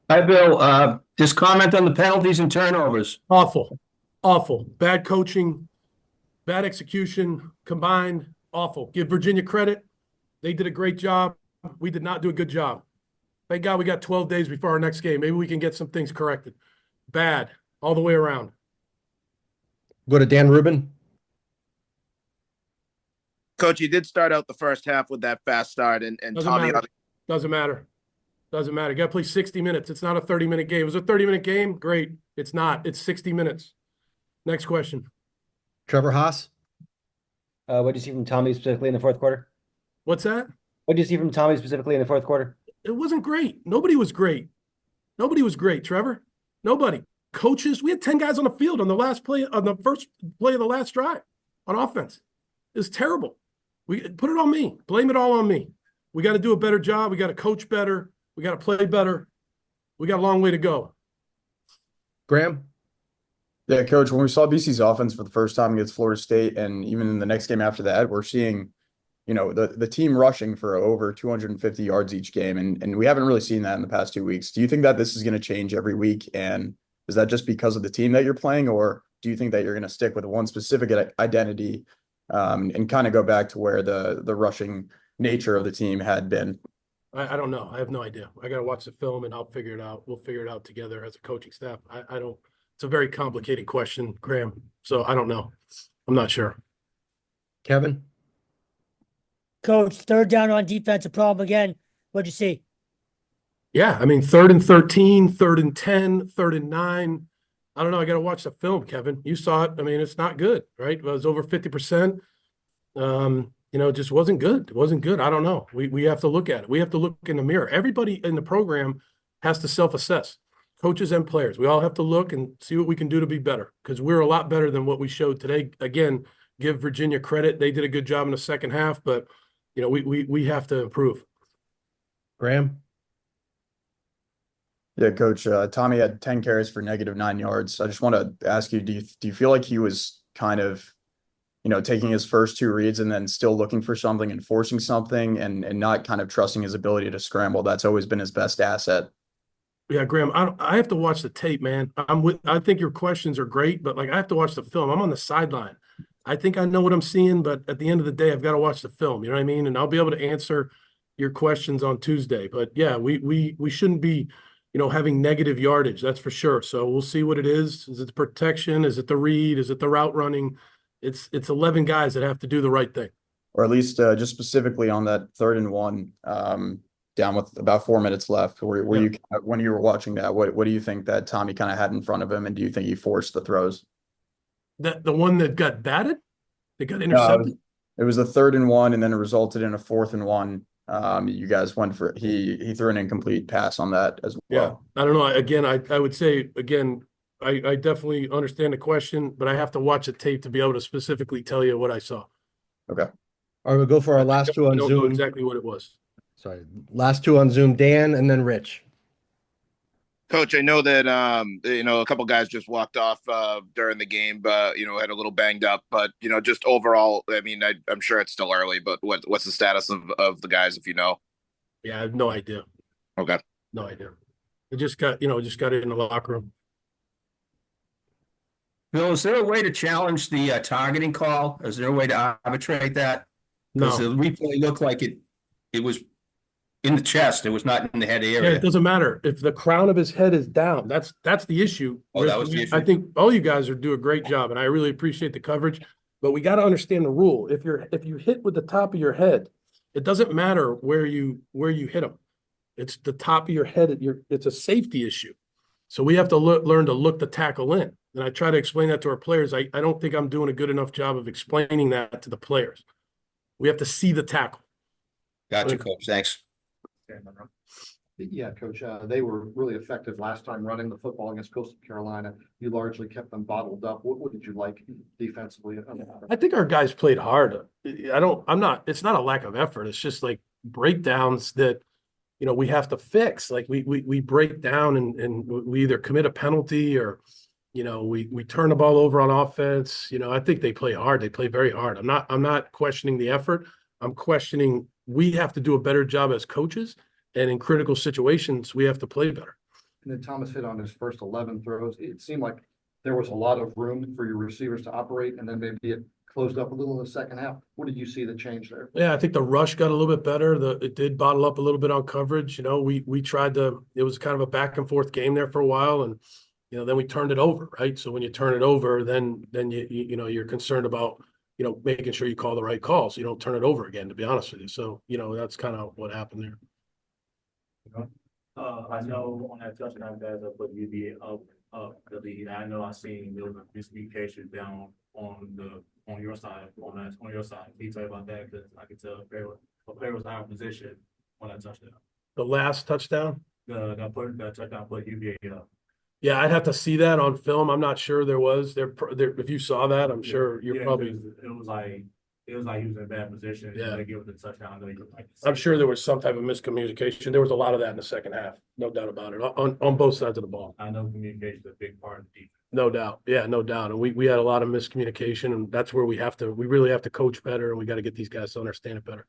Hi, Bill. Just comment on the penalties and turnovers. Awful, awful. Bad coaching, bad execution combined. Awful. Give Virginia credit. They did a great job. We did not do a good job. Thank God we got 12 days before our next game. Maybe we can get some things corrected. Bad all the way around. Go to Dan Rubin. Coach, you did start out the first half with that fast start, and Doesn't Tommy. matter. Doesn't matter. Doesn't matter. You got to play 60 minutes. It's not a 30-minute game. It was a 30-minute game. Great. It's not. It's 60 minutes. Next question. Trevor Haas. What did you see from Tommy specifically in the fourth quarter? What's that? What did you see from Tommy specifically in the fourth quarter? It wasn't great. Nobody was great. Nobody was great, Trevor. Nobody. Coaches, we had 10 guys on the field on the first play of the last drive on offense. It was terrible. We put it on me. Blame it all on me. We got to do a better job. We got to coach better. We got to play better. We got a long way to go. Graham. Yeah, Coach, when we saw BC's offense for the first time against Florida State, and even in the next game after that, we're seeing, the team rushing for over 250 yards each game. And we haven't really seen that in the past 2 weeks. Do you think that this is going to change every week? And is that just because of the team that you're playing, or do you think that you're going to stick with one specific identity and kind of go back to where the rushing nature of the team had been? I don't know. I have no idea. I got to watch the film and I'll figure it out. We'll figure it out together as a coaching staff. I don't. It's a very complicated question, Graham. So I don't know. I'm not sure. Kevin. Coach, third down on defense, a problem again. What'd you see? Yeah, I mean, 3rd and 13, 3rd and 10, 3rd and 9. I don't know. I got to watch the film, Kevin. You saw it. I mean, it's not good, right? It was over 50%. It just wasn't good. It wasn't good. I don't know. We have to look at it. We have to look in the mirror. Everybody in the program has to self-assess, coaches and players. We all have to look and see what we can do to be better, because we're a lot better than what we showed today. Again, give Virginia credit. They did a good job in the second half, but, we have to improve. Graham. Yeah, Coach, Tommy had 10 carries for -9 yards. I just want to ask you, do you feel like he was kind of, taking his first two reads and then still looking for something and forcing something and not kind of trusting his ability to scramble? That's always been his best asset. Yeah, Graham, I have to watch the tape, man. I think your questions are great, but I have to watch the film. I'm on the sideline. I think I know what I'm seeing, but at the end of the day, I've got to watch the film. You know what I mean? And I'll be able to answer your questions on Tuesday. But yeah, we shouldn't be, having negative yardage. That's for sure. So we'll see what it is. Is it the protection? Is it the read? Is it the route running? It's 11 guys that have to do the right thing. Or at least just specifically on that 3rd and 1, down with about 4 minutes left. Were you, when you were watching that, what do you think that Tommy kind of had in front of him, and do you think he forced the throws? The one that got batted, that got intercepted. It was the 3rd and 1, and then it resulted in a 4th and 1. You guys went for he threw an incomplete pass on that as well. Yeah, I don't know. Again, I would say again, I definitely understand the question, but I have to watch the tape to be able to specifically tell you what I saw. Okay. All right, we'll go for our last two on I don't know Zoom. exactly what it was. Sorry, last two on Zoom. Dan and then Rich. Coach, I know that a couple guys just walked off during the game, but had a little banged up. But just overall, I mean, I'm sure it's still early, but what's the status of the guys, if you know? Yeah, I have no idea. Okay, No idea. It just got in the locker room. Bill, is there a way to challenge the targeting call? Is there a way to arbitrate that? Because No. the replay looked like it was in the chest. It was not in the head Yeah, area. it doesn't matter if the crown of his head is down. That's the issue. Oh, that was the issue? I think all you guys do a great job, and I really appreciate the coverage. But we got to understand the rule. If you hit with the top of your head, it doesn't matter where you hit them. It's the top of your head. It's a safety issue. So we have to learn to look the tackle in. And I try to explain that to our players. I don't think I'm doing a good enough job of explaining that to the players. We have to see the tackle. Gotcha, Coach. Thanks. Yeah, Coach, they were really effective last time running the football against Coastal Carolina. You largely kept them bottled up. What did you like defensively? I think our guys played hard. It's not a lack of effort. It's just like breakdowns that, we have to fix. Like we break down and we either commit a penalty or, we turn the ball over on offense. I think they play hard. They play very hard. I'm not questioning the effort. I'm questioning we have to do a better job as coaches, and in critical situations, we have to play better. And then Thomas hit on his first 11 throws. It seemed like there was a lot of room for your receivers to operate, and then maybe it closed up a little in the second half. What did you see that changed there? Yeah, I think the rush got a little bit better. It did bottle up a little bit on coverage. You know, we tried to. It was kind of a back and forth game there for a while, and then we turned it over, right? So when you turn it over, then you're concerned about making sure you call the right calls. You don't turn it over again, to be honest with you. So that's kind of what happened there. I know on that touchdown guys I put UVA up the lead. I know I seen there was a miscommunication down on your side. Can you tell me about that? Because I could tell a player was out of position on that touchdown. The last touchdown. The touchdown put UVA up. Yeah, I'd have to see that on film. I'm not sure there was there. If you saw that, I'm sure you're probably. It was like he was in a bad position. Yeah. They give it the touchdown. I'm sure there was some type of miscommunication. There was a lot of that in the second half, no doubt about it, on both sides of the ball. I know communication is a big part of the defense. No doubt, yeah, no doubt. And we had a lot of miscommunication, and that's where we really have to coach better, and we got to get these guys to understand it better.